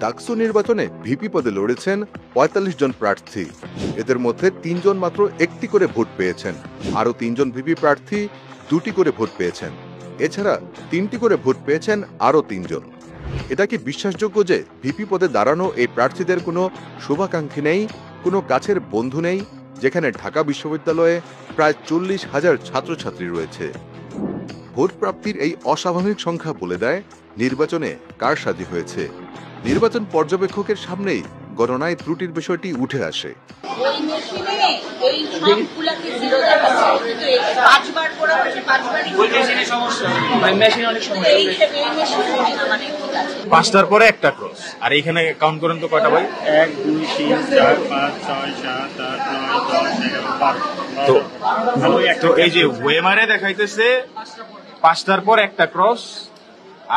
ডাকসু নির্বাচনে ভিপি পদে লড়েছেন ৪৫ জন প্রার্থী। এদের মধ্যে ৩ জন মাত্র একটি করে ভোট পেয়েছেন। আরও ৩ জন ভিপি প্রার্থী ২টি করে ভোট পেয়েছেন। এছাড়া ৩টি করে ভোট পেয়েছেন আরও ৩ জন। এটা কি বিশ্বাসযোগ্য যে ভিপি পদে দাঁড়ানো এই প্রার্থীদের কোনো শুভাকাঙ্ক্ষী নেই, কোনো কাছের বন্ধু নেই, যেখানে ঢাকা বিশ্ববিদ্যালয়ে প্রায় ৪০,০০০ ছাত্রছাত্রী রয়েছে? ভোট প্রাপ্তির এই অস্বাভাবিক সংখ্যা বলে দেয় নির্বাচনে কারসাজি হয়েছে। নির্বাচন পর্যবেক্ষকের সামনেই গণনায় ত্রুটির বিষয়টি উঠে আসে। পাঁচটার পরে একটা ক্রস, আর এখানে কাউন্ট করেন তো কয়টা ভাই? 1 2 3 4 5 6 7 8 9 10 11 12। তো এই যে ওয়েমারে দেখাইতেছে 5টার পর একটা ক্রস,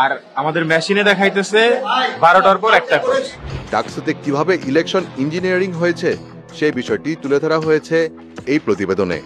আর আমাদের মেশিনে দেখাইতেছে 12টার পর একটা ক্রস। ডাকসুতে কিভাবে ইলেকশন ইঞ্জিনিয়ারিং হয়েছে সেই বিষয়টি তুলে ধরা হয়েছে এই প্রতিবেদনে।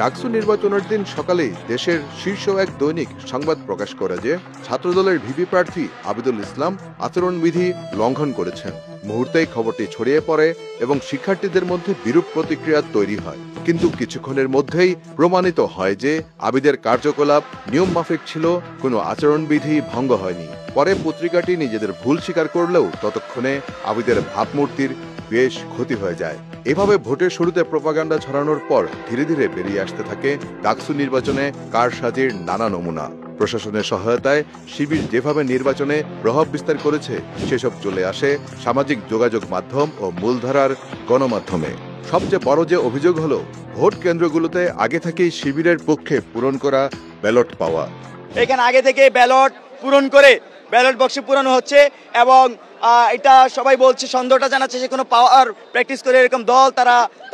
ডাকসু নির্বাচনের দিন সকালেই দেশের শীর্ষ এক দৈনিক সংবাদ প্রকাশ করে যে ছাত্রদলের ভিপি প্রার্থী আবিদুল ইসলাম আচরণবিধি লঙ্ঘন করেছেন। মুহূর্তেই খবরটি ছড়িয়ে পড়ে এবং শিক্ষার্থীদের মধ্যে বিরূপ প্রতিক্রিয়া তৈরি হয়। কিন্তু কিছুক্ষণের মধ্যেই প্রমাণিত হয় যে আবিদের কার্যকলাপ নিয়ম মাফিক ছিল, কোনো আচরণবিধি ভঙ্গ হয়নি। পরে পত্রিকাটি নিজেদের ভুল স্বীকার করলেও ততক্ষণে আবিদের ভাবমূর্তির বেশ ক্ষতি হয়ে যায়। এভাবে ভোটের শুরুতে প্রোপাগান্ডা ছড়ানোর পর ধীরে ধীরে বেরিয়ে আসতে থাকে ডাকসু নির্বাচনে কারসাজির নানা নমুনা। প্রশাসনের সহায়তায় শিবির যেভাবে নির্বাচনে প্রভাব বিস্তার করেছে সেসব চলে আসে সামাজিক যোগাযোগ মাধ্যম ও মূলধারার গণমাধ্যমে। সবচেয়ে বড় যে অভিযোগ হলো ভোট কেন্দ্রগুলোতে আগে থেকেই শিবিরের পক্ষে পূরণ করা ব্যালট পাওয়া। এখানে আগে থেকে ব্যালট পূরণ করে ব্যালট বক্সে পূরণ হচ্ছে এবং এটা সবাই বলছে, সন্দেহটা জানাচ্ছে যে কোনো পাওয়ার প্র্যাকটিস করে এরকম দল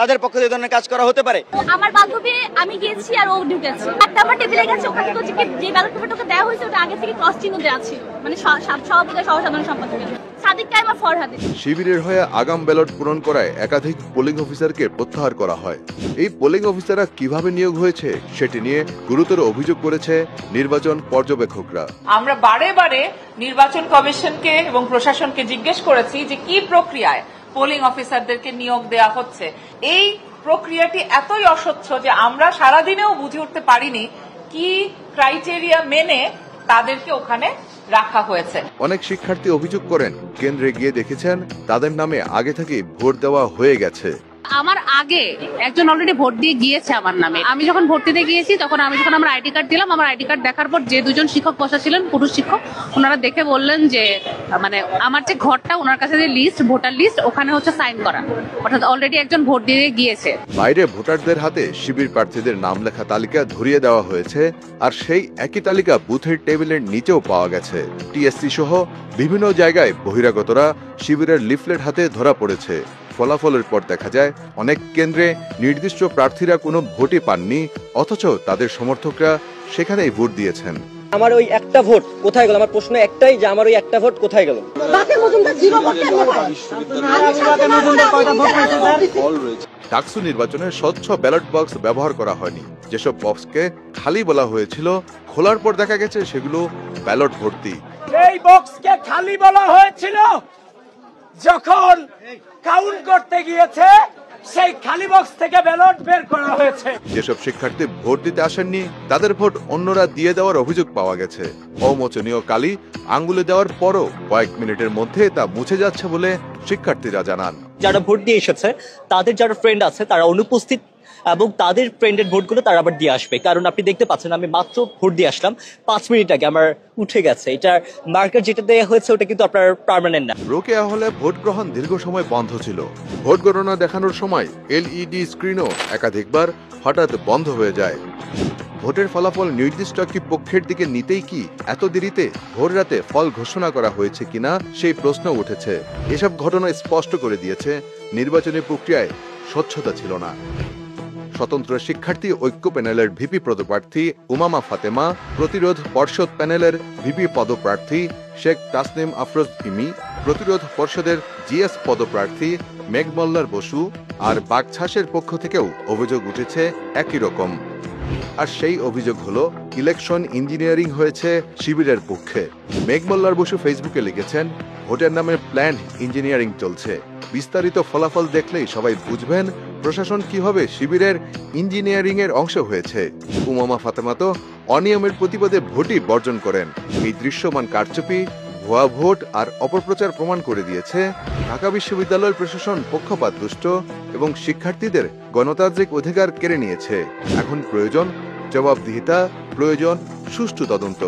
তাদের পক্ষে এই ধরনের কাজ করা হতে পারে। আমার বান্ধবী আমি গিয়েছি আর ও ঢুকেছে, একটা আমার টেবিলে গেছে, ওখানে হচ্ছে কি যে ব্যালট পেপারটাকে দেওয়া হয়েছে ওটা আগে থেকে ক্রস চিহ্ন দেওয়া ছিল, মানে সভাপতি সহসাধারণ সম্পাদকের সাদিক কায়েমা ফরহাদে। শিবিরের হয়ে আগাম ব্যালট পূরণ করায় একাধিক পোলিং অফিসারকে প্রত্যাহার করা হয়। এই পোলিং অফিসাররা কিভাবে নিয়োগ হয়েছে সেটি নিয়ে গুরুতর অভিযোগ করেছে নির্বাচন পর্যবেক্ষকরা। আমরা বারে বারে নির্বাচন কমিশনকে এবং প্রশাসনকে জিজ্ঞেস করেছি যে কি প্রক্রিয়ায় পোলিং অফিসারদেরকে নিয়োগ দেওয়া হচ্ছে। এই প্রক্রিয়াটি এতই অস্বচ্ছ যে আমরা সারাদিনেও বুঝে উঠতে পারিনি কি ক্রাইটেরিয়া মেনে তাদেরকে ওখানে রাখা হয়েছে। অনেক শিক্ষার্থী অভিযোগ করেন কেন্দ্রে গিয়ে দেখেছেন তাদের নামে আগে থেকে ভোট দেওয়া হয়ে গেছে। আমার আগে একজন অলরেডি ভোট দিয়ে গিয়েছে আমার নামে। আমি যখন ভোট দিতে গিয়েছি তখন আমার আইডি কার্ড দিলাম। আমার আইডি কার্ড দেখার পর যে দুজন শিক্ষক বসা ছিলেন, পুরুষ শিক্ষক, ওনারা দেখে বললেন যে মানে আমার যে ঘরটা, ওনার কাছে যে লিস্ট, ভোটার লিস্ট, ওখানে হচ্ছে সাইন করা, অর্থাৎ অলরেডি একজন ভোট দিয়ে গিয়েছে। বাইরে ভোটারদের হাতে শিবির প্রার্থীদের নাম লেখা তালিকা ধরিয়ে দেওয়া হয়েছে, আর সেই একই তালিকা বুথের টেবিলের নিচেও পাওয়া গেছে। টিএসসি সহ বিভিন্ন জায়গায় বহিরাগতরা শিবিরের লিফলেট হাতে ধরা পড়েছে। ফলাফলের পর দেখা যায় অনেক কেন্দ্রে নির্দিষ্ট প্রার্থীরা কোনো ভোটই পাননি, অথচ তাদের সমর্থকরা সেখানেই ভোট দিয়েছেন। আমার ওই একটা ভোট কোথায় গেল? আমার প্রশ্ন একটাই যে আমার ওই একটা ভোট কোথায় গেল? ডাকসু নির্বাচনে স্বচ্ছ ব্যালট বক্স ব্যবহার করা হয়নি। যেসব বক্সকে খালি বলা হয়েছিল, খোলার পর দেখা গেছে সেগুলো ব্যালট ভর্তি। এই বক্সকে খালি বলা হয়েছিল, যখন কাউন্ট করতে গিয়েছে সেই খালি বক্স থেকে ব্যালট বের করা হয়েছে। যেসব শিক্ষার্থী ভোট দিতে আসেননি তাদের ভোট অন্যরা দিয়ে দেওয়ার অভিযোগ পাওয়া গেছে। অমোচনীয় কালি আঙ্গুলে দেওয়ার পরও কয়েক মিনিটের মধ্যে তা মুছে যাচ্ছে বলে শিক্ষার্থীরা জানান। যারা ভোট দিয়ে এসেছে তাদের যারা ফ্রেন্ড আছে তারা অনুপস্থিত, এবং তাদের ফ্রেন্ডের ভোটগুলো তারা আবার দিয়ে আসবে। কারণ আপনি দেখতে পাচ্ছেন আমি মাত্র ভোট দিয়ে আসলাম, 5 মিনিট আগে আমার উঠে গেছে। এটার মার্কার যেটা দেওয়া হয়েছে ওটা কিন্তু আপনার পার্মানেন্ট না। রোকেয়া হলে ভোট গ্রহণ দীর্ঘ সময় বন্ধ ছিল। ভোট গণনা দেখানোর সময় এলইডি স্ক্রিনও একাধিকবার হঠাৎ বন্ধ হয়ে যায়। ভোটের ফলাফল নির্দিষ্ট একটি পক্ষের দিকে নিতেই কি এত দেরিতে ভোর রাতে ফল ঘোষণা করা হয়েছে কিনা সেই প্রশ্ন উঠেছে। এসব ঘটনা স্পষ্ট করে দিয়েছে নির্বাচনী প্রক্রিয়ায় স্বচ্ছতা ছিল না। স্বতন্ত্র শিক্ষার্থী ঐক্য প্যানেলের ভিপি পদপ্রার্থী উমামা ফাতেমা, প্রতিরোধ পর্ষদ প্যানেলের ভিপি পদপ্রার্থী শেখ তাসনিম আফরোজ ইমি, প্রতিরোধ পর্ষদের জিএস পদপ্রার্থী মেঘমল্লার বসু আর বাগছাসের পক্ষ থেকেও অভিযোগ উঠেছে একই রকম। আর সেই অভিযোগ হলো ইলেকশন ইঞ্জিনিয়ারিং হয়েছে শিবিরের পক্ষে। মেঘমল্লার বসু ফেসবুকে লিখেছেন, ভোটের নামে প্ল্যান্ড ইঞ্জিনিয়ারিং চলছে। বিস্তারিত ফলাফল দেখলেই সবাই বুঝবেন প্রশাসন কিভাবে শিবিরের ইঞ্জিনিয়ারিং এর অংশ হয়েছে। উমামা ফাতেমা তো অনিয়মের প্রতিবাদে ভোটই বর্জন করেন। এই দৃশ্যমান কারচুপি, ভুয়া ভোট আর অপপ্রচার প্রমাণ করে দিয়েছে ঢাকা বিশ্ববিদ্যালয় প্রশাসন পক্ষপাত দুষ্ট এবং শিক্ষার্থীদের গণতান্ত্রিক অধিকার কেড়ে নিয়েছে। এখন প্রয়োজন জবাবদিহিতা, প্রয়োজন সুষ্ঠু তদন্ত।